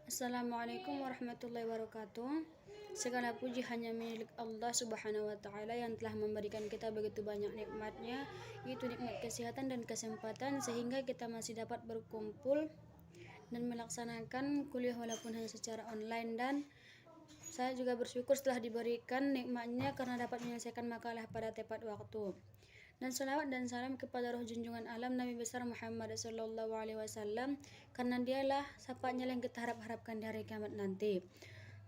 Assalamualaikum warahmatullahi wabarakatuh. Segala puji hanya milik Allah Subhanahu wa taala yang telah memberikan kita begitu banyak nikmatnya, yaitu nikmat kesehatan dan kesempatan sehingga kita masih dapat berkumpul dan melaksanakan kuliah walaupun hanya secara online, dan saya juga bersyukur setelah diberikan nikmatnya karena dapat menyelesaikan makalah pada tepat waktu. Dan salawat dan salam kepada roh junjungan alam Nabi besar Muhammad sallallahu alaihi wasallam, karena dialah syafaatnya yang kita harapkan di hari kiamat nanti.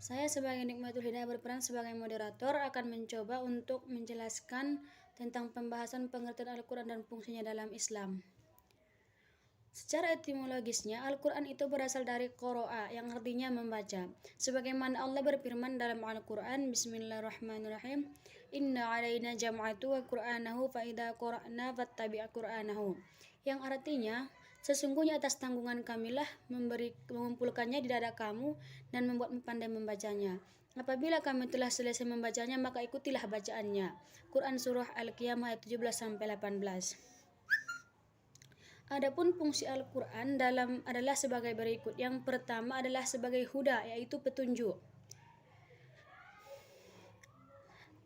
Saya sebagai Nikmatul Hidayah berperan sebagai moderator akan mencoba untuk menjelaskan tentang pembahasan pengertian Al-Quran dan fungsinya dalam Islam. Secara etimologisnya, Al-Quran itu berasal dari qoro'a yang artinya membaca. Sebagaimana Allah berfirman dalam Al-Quran, Bismillahirrahmanirrahim, Inna alaina jam'atu wa Qur'anahu fa'idha Qur'ana fattabi' Qur'anahu. Yang artinya, sesungguhnya atas tanggungan kamilah mengumpulkannya di dada kamu dan membuatmu pandai membacanya. Apabila kami telah selesai membacanya, maka ikutilah bacaannya. Quran Surah Al-Qiyamah ayat 17-18. Adapun fungsi Al-Quran adalah sebagai berikut. Yang pertama adalah sebagai huda, yaitu petunjuk.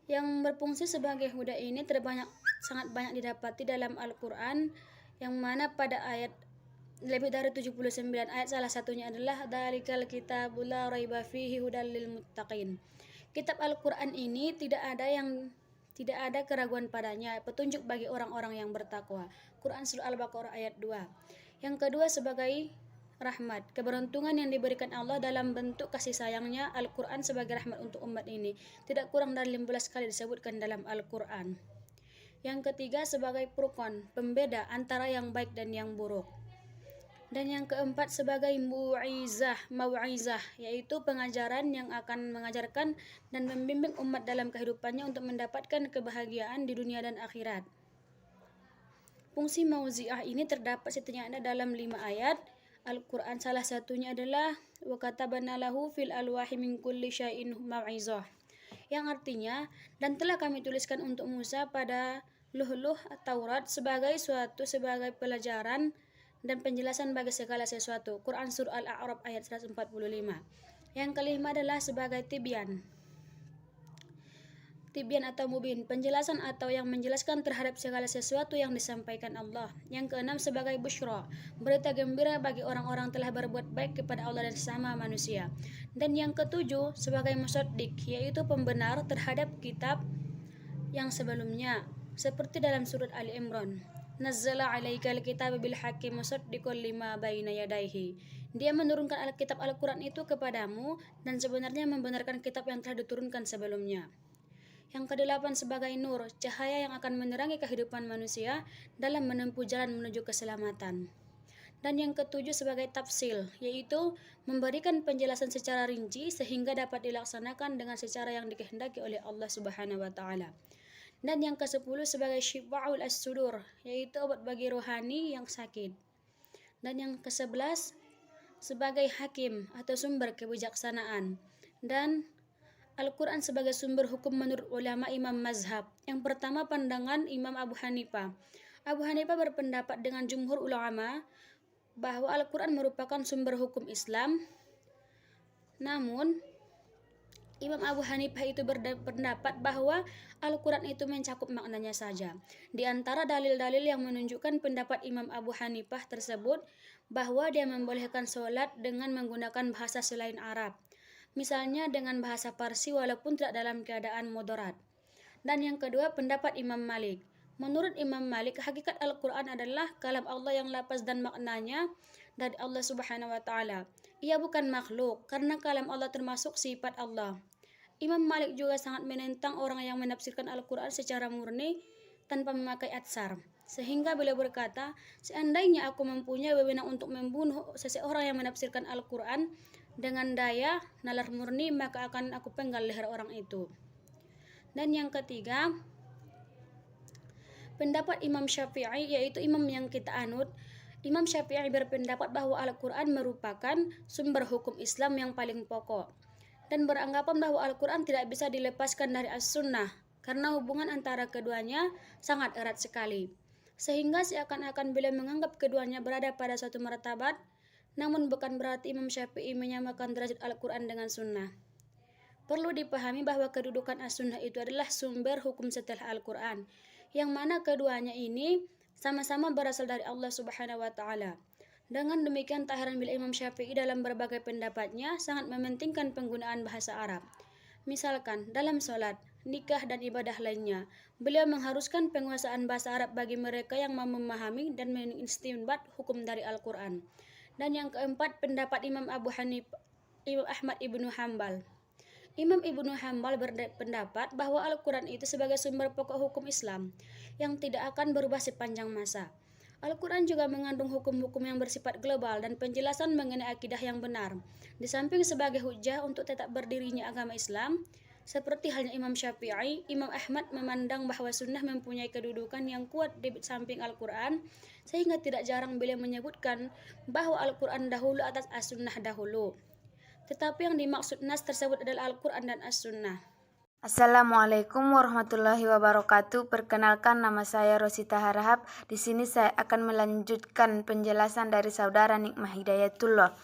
Yang berfungsi sebagai huda ini sangat banyak didapati dalam Al-Quran, yang mana pada ayat lebih dari 79 ayat salah satunya adalah Dzalikal kitabul la raiba fihi hudal lil muttaqin. Kitab Al-Quran ini tidak ada keraguan padanya, petunjuk bagi orang-orang yang bertakwa. Quran Surah Al-Baqarah ayat 2. Yang kedua sebagai rahmat, keberuntungan yang diberikan Allah dalam bentuk kasih sayangnya. Al-Quran sebagai rahmat untuk umat ini tidak kurang dari 15 kali disebutkan dalam Al-Quran. Yang ketiga sebagai furqan, pembeda antara yang baik dan yang buruk. Dan yang keempat sebagai mau'izah, yaitu pengajaran yang akan mengajarkan dan membimbing umat dalam kehidupannya untuk mendapatkan kebahagiaan di dunia dan akhirat. Fungsi mau'izah ini terdapat setidaknya dalam 5 ayat Al-Quran. Salah satunya adalah wa katabana lahu fil alwahi min kulli syai'in mau'izah, yang artinya, dan telah kami tuliskan untuk Musa pada luh-luh Taurat sebagai pelajaran dan penjelasan bagi segala sesuatu. Quran Surah Al-A'raf ayat 145. Yang kelima adalah sebagai tibyan atau mubin, penjelasan atau yang menjelaskan terhadap segala sesuatu yang disampaikan Allah. Yang keenam sebagai busyra, berita gembira bagi orang-orang telah berbuat baik kepada Allah dan sesama manusia. Dan yang ketujuh sebagai musaddiq, yaitu pembenar terhadap kitab yang sebelumnya, seperti dalam surat Ali Imran, Nazzala 'alaikal kitaba bil haqqi musaddiqan lima baina yadayhi. Dia menurunkan Alkitab Al-Quran itu kepadamu dan sebenarnya membenarkan kitab yang telah diturunkan sebelumnya. Yang kedelapan sebagai nur, cahaya yang akan menerangi kehidupan manusia dalam menempuh jalan menuju keselamatan. Dan yang ketujuh sebagai tafsil, yaitu memberikan penjelasan secara rinci sehingga dapat dilaksanakan dengan secara yang dikehendaki oleh Allah Subhanahu wa taala. Dan yang ke-10 sebagai syifa'ul as-sudur, yaitu obat bagi rohani yang sakit. Dan yang ke-11 sebagai hakim atau sumber kebijaksanaan. Dan Al-Quran sebagai sumber hukum menurut ulama imam mazhab. Yang pertama pandangan Imam Abu Hanifah. Abu Hanifah berpendapat dengan jumhur ulama bahwa Al-Quran merupakan sumber hukum Islam. Namun Imam Abu Hanifah itu berpendapat bahwa Al-Quran itu mencakup maknanya saja. Di antara dalil-dalil yang menunjukkan pendapat Imam Abu Hanifah tersebut, bahwa dia membolehkan sholat dengan menggunakan bahasa selain Arab, misalnya dengan bahasa Parsi walaupun tidak dalam keadaan mudarat. Dan yang kedua, pendapat Imam Malik. Menurut Imam Malik, hakikat Al-Quran adalah kalam Allah yang lafaz dan maknanya dari Allah Subhanahu wa taala. Ia bukan makhluk, karena kalam Allah termasuk sifat Allah. Imam Malik juga sangat menentang orang yang menafsirkan Al-Quran secara murni tanpa memakai atsar. Sehingga beliau berkata, seandainya aku mempunyai wewenang untuk membunuh seseorang yang menafsirkan Al-Quran dengan daya nalar murni, maka akan aku penggal leher orang itu. Dan yang ketiga, pendapat Imam Syafi'i, yaitu imam yang kita anut. Imam Syafi'i berpendapat bahwa Al-Quran merupakan sumber hukum Islam yang paling pokok, dan beranggapan bahwa Al-Quran tidak bisa dilepaskan dari As-Sunnah karena hubungan antara keduanya sangat erat sekali, sehingga seakan-akan beliau menganggap keduanya berada pada suatu martabat. Namun bukan berarti Imam Syafi'i menyamakan derajat Al-Quran dengan sunnah. Perlu dipahami bahwa kedudukan as-sunnah itu adalah sumber hukum setelah Al-Quran, yang mana keduanya ini sama-sama berasal dari Allah Subhanahu wa Ta'ala. Dengan demikian, tak heran bila Imam Syafi'i dalam berbagai pendapatnya sangat mementingkan penggunaan bahasa Arab. Misalkan dalam sholat, nikah, dan ibadah lainnya, beliau mengharuskan penguasaan bahasa Arab bagi mereka yang mau memahami dan mengistinbat hukum dari Al-Quran. Dan yang keempat, pendapat Imam Ahmad ibnu Hanbal. Imam Ibnu Hanbal berpendapat bahwa Al-Quran itu sebagai sumber pokok hukum Islam yang tidak akan berubah sepanjang masa. Al-Quran juga mengandung hukum-hukum yang bersifat global dan penjelasan mengenai akidah yang benar. Di samping sebagai hujah untuk tetap berdirinya agama Islam, seperti halnya Imam Syafi'i, Imam Ahmad memandang bahwa sunnah mempunyai kedudukan yang kuat di samping Al-Quran, sehingga tidak jarang beliau menyebutkan bahwa Al-Quran dahulu atas as-sunnah dahulu. Tetapi yang dimaksud nas tersebut adalah Al-Quran dan As-Sunnah. Assalamualaikum warahmatullahi wabarakatuh. Perkenalkan, nama saya Rosita Harahap. Di sini saya akan melanjutkan penjelasan dari saudara Nikmah Hidayatullah.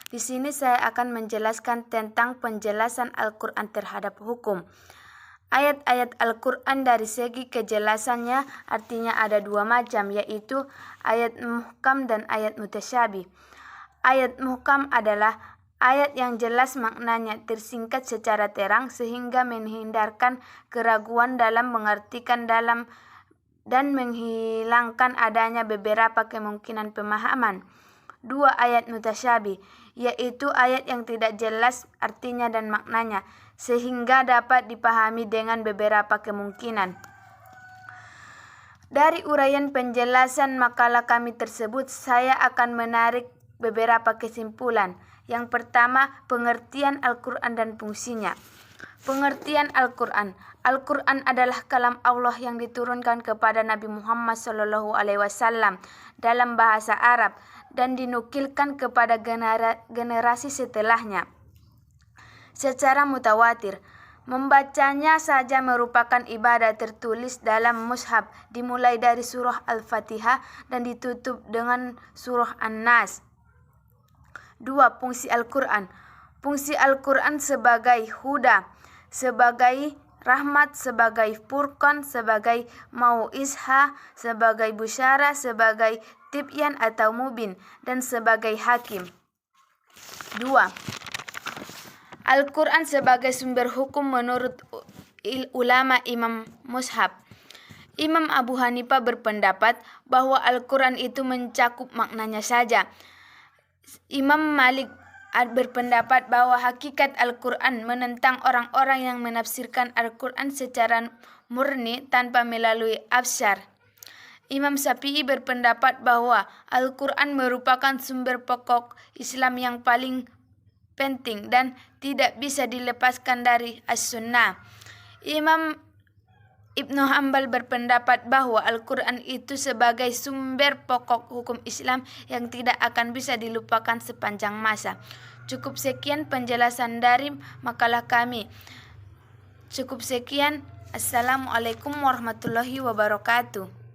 Di sini saya akan menjelaskan tentang penjelasan Al-Quran terhadap hukum. Ayat-ayat Al-Quran dari segi kejelasannya artinya ada dua macam, yaitu ayat muhkam dan ayat mutasyabih. Ayat muhkam adalah ayat yang jelas maknanya tersingkat secara terang sehingga menghindarkan keraguan dalam mengartikan dalam dan menghilangkan adanya beberapa kemungkinan pemahaman. Dua ayat mutasyabih, yaitu ayat yang tidak jelas artinya dan maknanya sehingga dapat dipahami dengan beberapa kemungkinan. Dari uraian penjelasan makalah kami tersebut, saya akan menarik beberapa kesimpulan. Yang pertama, pengertian Al-Quran dan fungsinya. Pengertian Al-Quran. Al-Quran adalah kalam Allah yang diturunkan kepada Nabi Muhammad SAW dalam bahasa Arab dan dinukilkan kepada generasi setelahnya secara mutawatir. Membacanya saja merupakan ibadah tertulis dalam mushaf, dimulai dari surah Al-Fatihah dan ditutup dengan surah An-Nas. 2. Fungsi Al-Quran. Fungsi Al-Quran sebagai huda, sebagai rahmat, sebagai furqan, sebagai mau'izah, sebagai busyara, sebagai tibyan atau mubin, dan sebagai hakim. 2. Al-Quran sebagai sumber hukum menurut ulama Imam Mushaf. Imam Abu Hanifah berpendapat bahwa Al-Quran itu mencakup maknanya saja. Imam Malik berpendapat bahwa hakikat Al-Quran menentang orang-orang yang menafsirkan Al-Quran secara murni tanpa melalui absyar. Imam Syafi'i berpendapat bahwa Al-Quran merupakan sumber pokok Islam yang paling penting dan tidak bisa dilepaskan dari As-Sunnah. Imam Ibnu Hanbal berpendapat bahwa Al-Quran itu sebagai sumber pokok hukum Islam yang tidak akan bisa dilupakan sepanjang masa. Cukup sekian penjelasan dari makalah kami. Cukup sekian. Assalamualaikum warahmatullahi wabarakatuh.